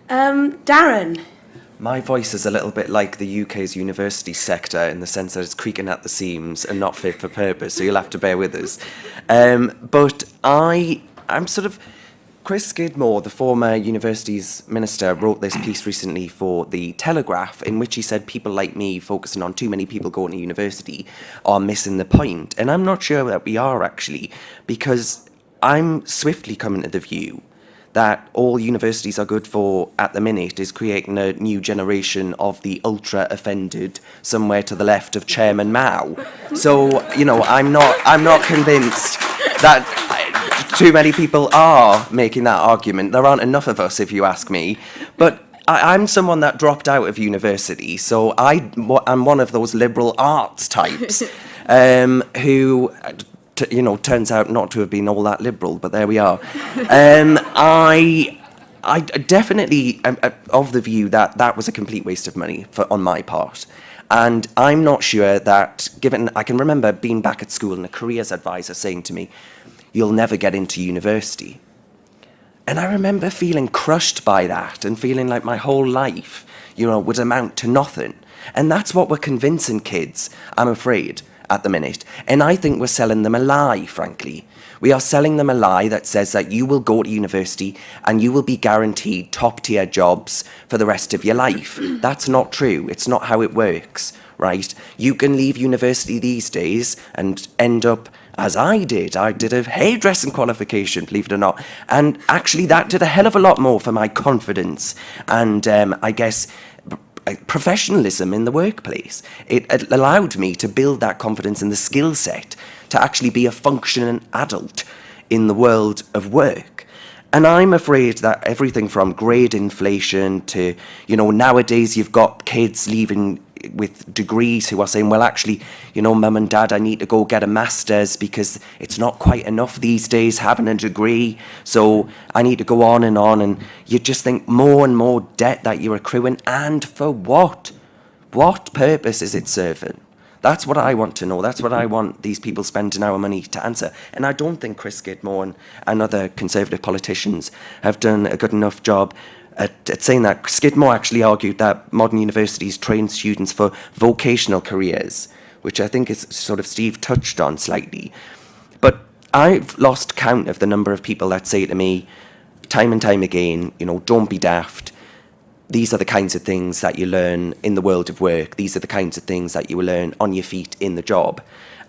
Darren. My voice is a little bit like the UK's university sector in the sense that it's creaking at the seams and not fit for purpose, so you'll have to bear with us. But I'm sort of... Chris Skidmore, the former universities minister, wrote this piece recently for The Telegraph in which he said people like me focusing on too many people going to university are missing the point. And I'm not sure that we are, actually, because I'm swiftly coming to the view that all universities are good for at the minute is creating a new generation of the ultra offended somewhere to the left of Chairman Mao. So, I'm not convinced that too many people are making that argument. There aren't enough of us, if you ask me. But I'm someone that dropped out of university, so I'm one of those liberal arts types who... turns out not to have been all that liberal, but there we are. I definitely am of the view that that was a complete waste of money on my part. And I'm not sure that, I can remember being back at school and a careers advisor saying to me, "You'll never get into university." And I remember feeling crushed by that and feeling like my whole life, would amount to nothing. And that's what we're convincing kids, I'm afraid, at the minute. And I think we're selling them a lie, frankly. We are selling them a lie that says that you will go to university and you will be guaranteed top-tier jobs for the rest of your life. That's not true. It's not how it works, right? You can leave university these days and end up, as I did a hairdressing qualification, believe it or not. And actually that did a hell of a lot more for my confidence and, I guess, professionalism in the workplace. It allowed me to build that confidence and the skill set to actually be a functioning adult in the world of work. And I'm afraid that everything from grade inflation to, nowadays you've got kids leaving with degrees who are saying, well, actually, mum and dad, I need to go get a master's because it's not quite enough these days having a degree. So I need to go on. And you just think more and more debt that you're accruing. And for what? What purpose is it serving? That's what I want to know. That's what I want these people spending our money to answer. And I don't think Chris Skidmore and other Conservative politicians have done a good enough job at saying that. Skidmore actually argued that modern universities train students for vocational careers, which I think is sort of Steve touched on slightly. But I've lost count of the number of people that say to me time and time again, don't be daft. These are the kinds of things that you learn in the world of work. These are the kinds of things that you will learn on your feet in the job.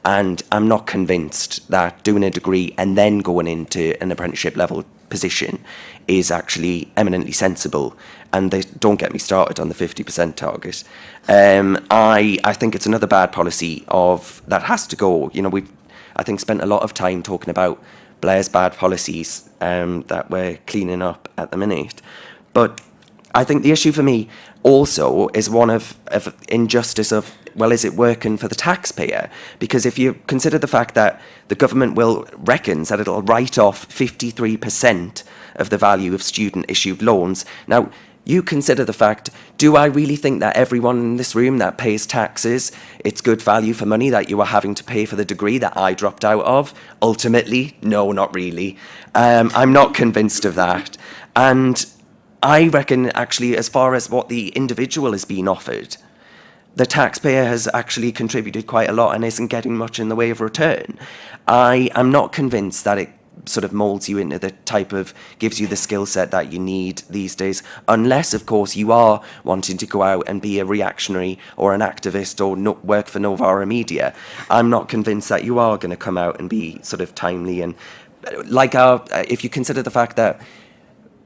And I'm not convinced that doing a degree and then going into an apprenticeship level position is actually eminently sensible. And don't get me started on the 50% target. I think it's another bad policy that has to go. We've, I think, spent a lot of time talking about Blair's bad policies that we're cleaning up at the minute. But I think the issue for me also is one of injustice of, well, is it working for the taxpayer? Because if you consider the fact that the government reckons that it'll write off 53% of the value of student-issued loans. Now, you consider the fact, do I really think that everyone in this room that pays taxes, it's good value for money that you are having to pay for the degree that I dropped out of? Ultimately, no, not really. I'm not convinced of that. And I reckon, actually, as far as what the individual is being offered, the taxpayer has actually contributed quite a lot and isn't getting much in the way of return. I am not convinced that it sort of molds you into the type of, gives you the skill set that you need these days, unless, of course, you are wanting to go out and be a reactionary or an activist or work for Novara Media. I'm not convinced that you are going to come out and be sort of timely. And if you consider the fact that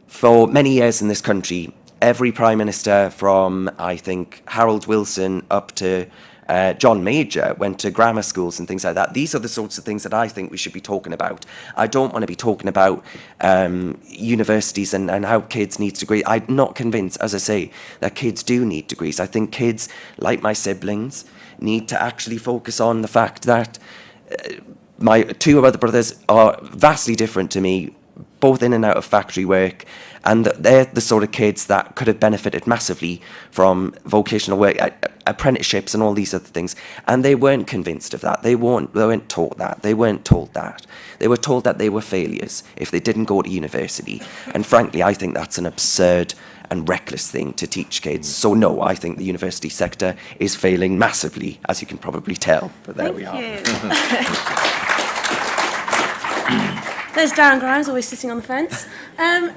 for many years in this country, every Prime Minister from, I think, Harold Wilson up to John Major went to grammar schools and things like that. These are the sorts of things that I think we should be talking about. I don't want to be talking about universities and how kids need degrees. I'm not convinced, as I say, that kids do need degrees. I think kids, like my siblings, need to actually focus on the fact that my two other brothers are vastly different to me, both in and out of factory work, and they're the sort of kids that could have benefited massively from vocational work, apprenticeships and all these other things, and they weren't convinced of that. They weren't taught that. They weren't told that. They were told that they were failures if they didn't go to university. And frankly, I think that's an absurd and reckless thing to teach kids. So no, I think the university sector is failing massively, as you can probably tell. But there we are. There's Darren Grimes, always sitting on the fence. Now